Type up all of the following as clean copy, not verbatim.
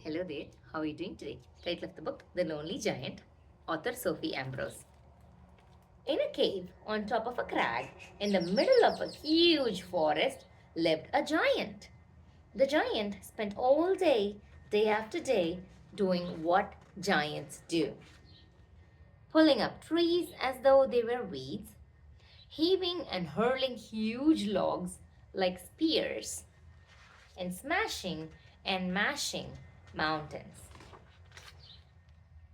Hello there, how are you doing today? Title of the book, The Lonely Giant, author Sophie Ambrose. In a cave on top of a crag, in the middle of a huge forest, lived a giant. The giant spent all day after day, doing what giants do. Pulling up trees as though they were weeds, heaving and hurling huge logs like spears, and smashing and mashing mountains.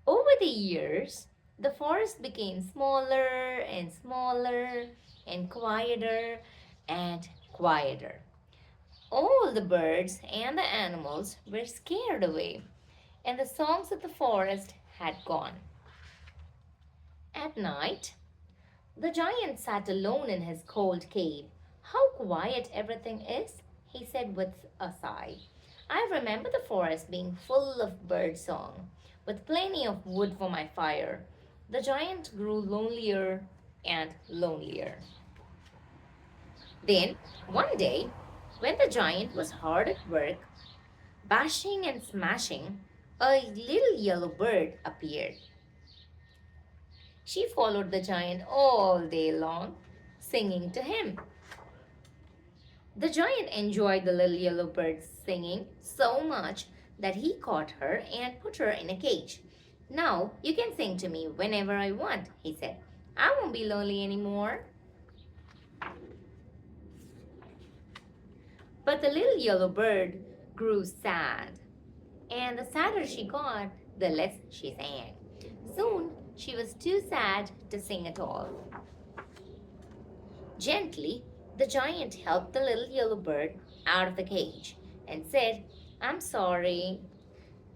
Over the years, the forest became smaller and smaller and quieter. All the birds and the animals were scared away, and the songs of the forest had gone. At night, the giant sat alone in his cold cave. How quiet everything is, he said with a sigh. I remember the forest being full of bird song, with plenty of wood for my fire. The giant grew lonelier and lonelier. Then, one day, when the giant was hard at work, bashing and smashing, a little yellow bird appeared. She followed the giant all day long, singing to him. The giant enjoyed the little yellow bird's singing so much that he caught her and put her in a cage. Now you can sing to me whenever I want, he said. I won't be lonely anymore. But the little yellow bird grew sad, and the sadder she got, the less she sang. Soon she was too sad to sing at all. Gently, the giant helped the little yellow bird out of the cage and said, I'm sorry.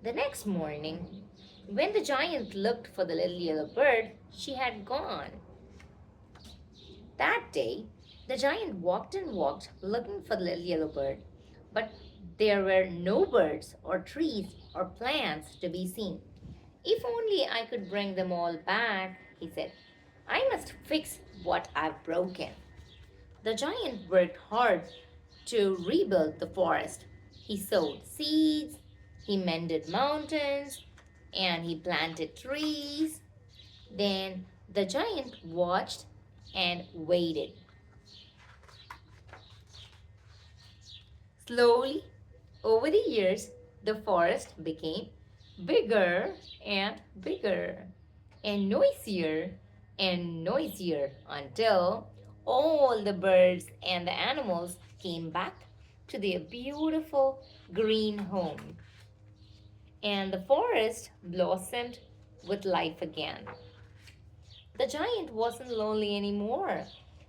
The next morning, when the giant looked for the little yellow bird, she had gone. That day, the giant walked and walked looking for the little yellow bird, but there were no birds or trees or plants to be seen. If only I could bring them all back, he said. I must fix what I've broken. The giant worked hard to rebuild the forest. He sowed seeds, he mended mountains, and he planted trees. Then the giant watched and waited. Slowly, over the years, the forest became bigger and bigger and noisier until all the birds and the animals came back to their beautiful green home. And the forest blossomed with life again. The giant wasn't lonely anymore.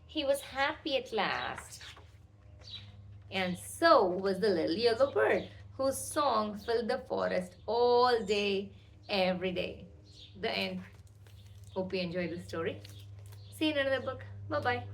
He was happy at last. And so was the little yellow bird, whose song filled the forest all day, every day. The end. Hope you enjoyed the story. See you in another book. Bye-bye.